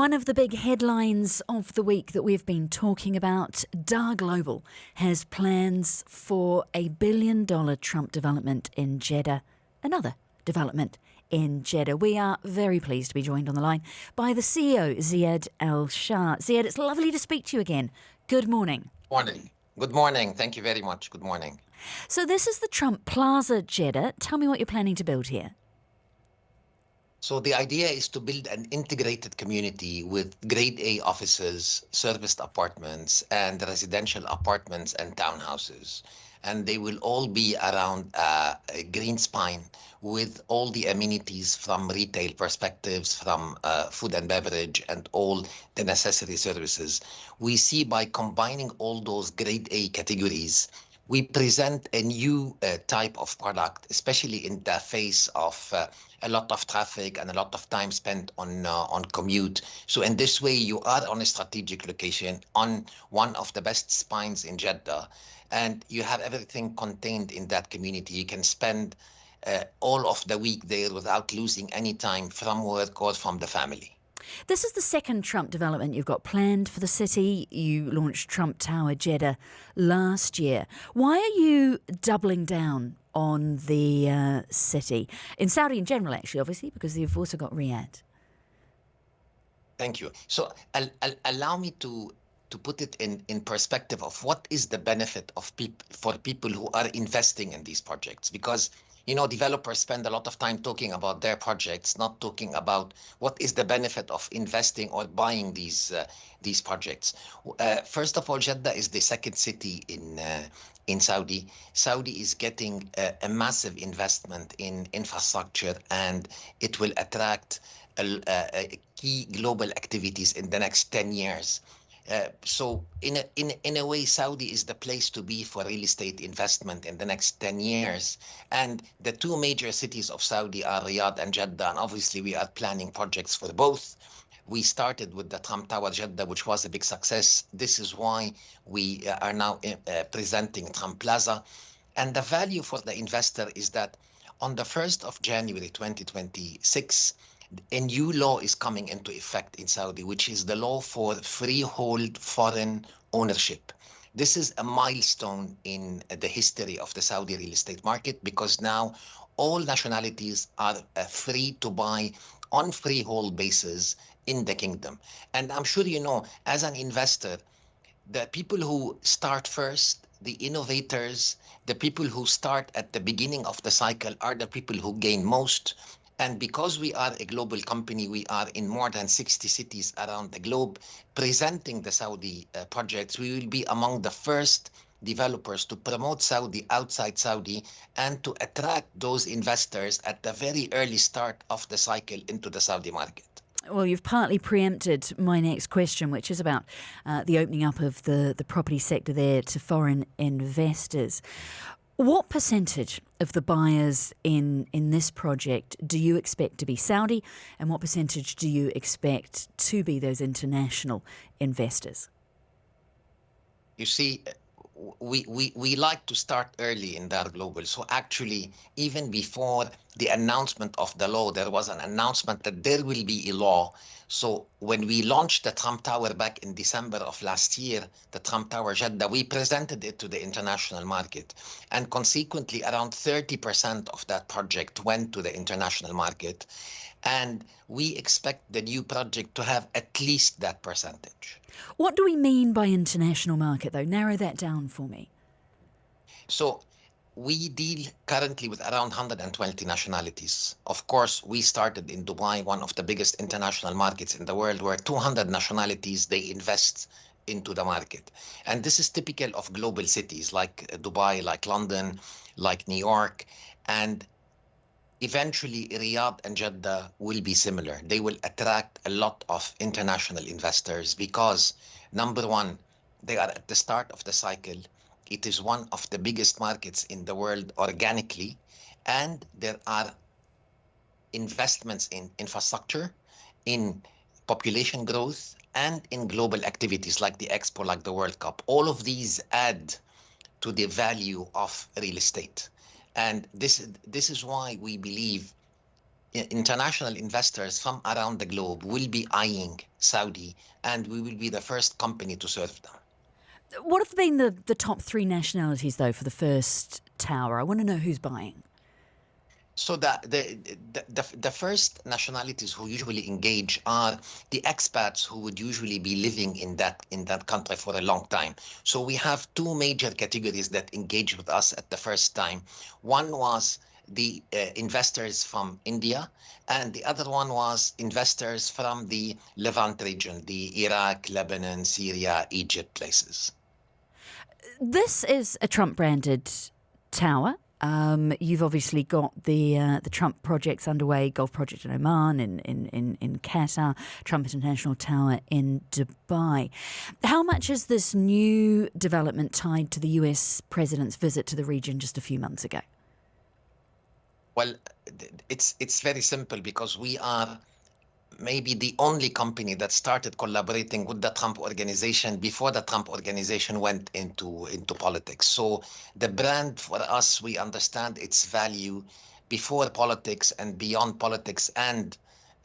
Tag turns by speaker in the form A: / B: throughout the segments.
A: One of the big headlines of the week that we've been talking about, Dar Global has plans for a $1 billion Trump development in Jeddah, another development in Jeddah. We are very pleased to be joined on the line by the CEO, Ziad El Chaar. Ziad, it's lovely to speak to you again. Good morning.
B: Morning. Good morning. Thank you very much. Good morning.
A: So this is the Trump Plaza, Jeddah. Tell me what you're planning to build here.
B: So the idea is to build an integrated community with grade A offices, serviced apartments, and residential apartments and townhouses. And they will all be around a green spine with all the amenities from retail perspectives, from food and beverage, and all the necessary services. We see by combining all those grade A categories, we present a new type of product, especially in the face of a lot of traffic and a lot of time spent on commute. So in this way, you are on a strategic location on one of the best spines in Jeddah, and you have everything contained in that community. You can spend all of the week there without losing any time from work or from the family.
A: This is the second Trump development you've got planned for the city. You launched Trump Tower Jeddah last year. Why are you doubling down on the city? In Saudi in general, actually, obviously, because you've also got Riyadh.
B: Thank you. So allow me to put it in perspective of what is the benefit of for people who are investing in these projects, because developers spend a lot of time talking about their projects, not talking about what is the benefit of investing or buying these projects. First of all, Jeddah is the second city in Saudi. Saudi is getting a massive investment in infrastructure, and it will attract key global activities in the next 10 years. So in a way, Saudi is the place to be for real estate investment in the next 10 years. And the two major cities of Saudi are Riyadh and Jeddah. And obviously, we are planning projects for both. We started with the Trump Tower Jeddah, which was a big success. This is why we are now presenting Trump Plaza. And the value for the investor is that on the 1st of January 2026, a new law is coming into effect in Saudi, which is the law for freehold foreign ownership. This is a milestone in the history of the Saudi real estate market, because now all nationalities are free to buy on freehold basis in the kingdom. And I'm sure as an investor, the people who start first, the innovators, the people who start at the beginning of the cycle are the people who gain most. And because we are a global company, we are in more than 60 cities around the globe presenting the Saudi projects. We will be among the first developers to promote Saudi outside Saudi and to attract those investors at the very early start of the cycle into the Saudi market.
A: Well, you've partly preempted my next question, which is about the opening up of the property sector there to foreign investors. What percentage of the buyers in this project do you expect to be Saudi, and what percentage do you expect to be those international investors?
B: You see, we like to start early in Dar Global. So actually, even before the announcement of the law, there was an announcement that there will be a law. So when we launched the Trump Tower back in December of last year, the Trump Tower Jeddah, we presented it to the international market. And consequently, around 30% of that project went to the international market. And we expect the new project to have at least that percentage.
A: What do we mean by international market, though? Narrow that down for me.
B: So we deal currently with around 120 nationalities. Of course, we started in Dubai, one of the biggest international markets in the world, where 200 nationalities, they invest into the market. And this is typical of global cities like Dubai, like London, like New York. And eventually, Riyadh and Jeddah will be similar. They will attract a lot of international investors because, number one, they are at the start of the cycle. It is one of the biggest markets in the world organically, and there are investments in infrastructure, in population growth, and in global activities like the Expo, like the World Cup. All of these add to the value of real estate. And this is why we believe international investors from around the globe will be eyeing Saudi, and we will be the first company to serve them.
A: What have been the top three nationalities, though, for the first tower? I want to know who's buying.
B: So the first nationalities who usually engage are the expats who would usually be living in that country for a long time. So we have two major categories that engage with us at the first time. One was the investors from India, and the other one was investors from the Levant region, the Iraq, Lebanon, Syria, Egypt places.
A: This is a Trump-branded tower. You've obviously got the Trump projects underway, Gulf Project in Oman, in Qatar, Trump International Tower in Dubai. How much is this new development tied to the US president's visit to the region just a few months ago?
B: Well, it's very simple because we are maybe the only company that started collaborating with the Trump organization before the Trump organization went into politics. So the brand for us, we understand its value before politics and beyond politics and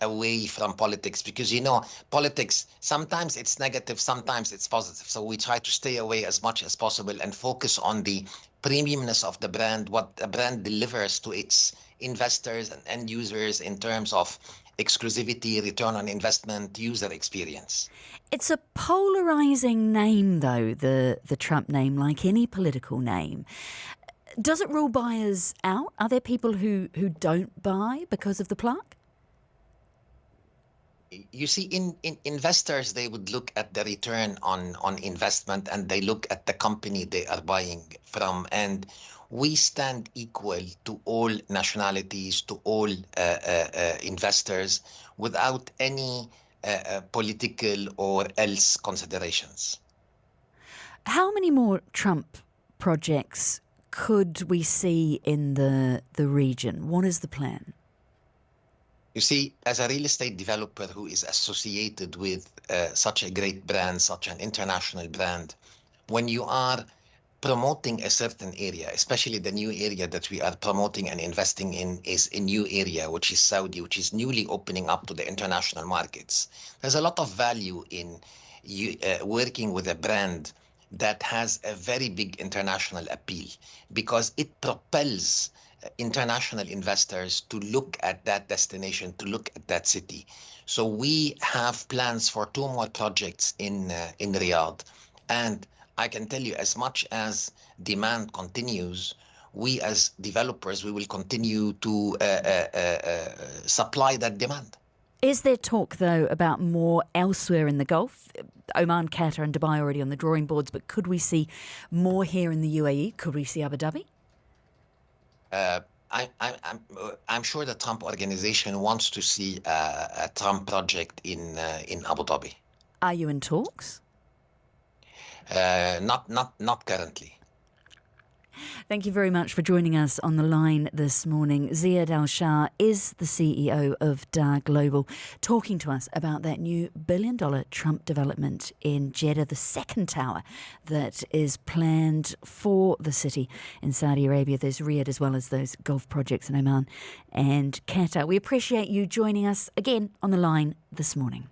B: away from politics, because politics, sometimes it's negative, sometimes it's positive. So we try to stay away as much as possible and focus on the premiumness of the brand, what the brand delivers to its investors and end users in terms of exclusivity, return on investment, user experience.
A: It's a polarizing name, though, the Trump name, like any political name. Does it rule buyers out? Are there people who don't buy because of the plaque?
B: You see, in investors, they would look at the return on investment, and they look at the company they are buying from. And we stand equal to all nationalities, to all investors, without any political or else considerations.
A: How many more Trump projects could we see in the region? What is the plan?
B: You see, as a real estate developer who is associated with such a great brand, such an international brand, when you are promoting a certain area, especially the new area that we are promoting and investing in is a new area, which is Saudi, which is newly opening up to the international markets. There's a lot of value in working with a brand that has a very big international appeal, because it propels international investors to look at that destination, to look at that city. So we have plans for 2 more projects in Riyadh, and I can tell you, as much as demand continues, we as developers, we will continue to supply that demand.
A: Is there talk, though, about more elsewhere in the Gulf? Oman, Qatar and Dubai already on the drawing boards, but could we see more here in the UAE? Could we see Abu Dhabi?
B: I'm sure the Trump organization wants to see a Trump project in Abu Dhabi.
A: Are you in talks?
B: Not currently.
A: Thank you very much for joining us on the line this morning. Ziad El Chaar is the CEO of Dar Global, talking to us about that new $1 billion Trump development in Jeddah, the second tower that is planned for the city in Saudi Arabia. There's Riyadh as well as those Gulf projects in Oman and Qatar. We appreciate you joining us again on the line this morning.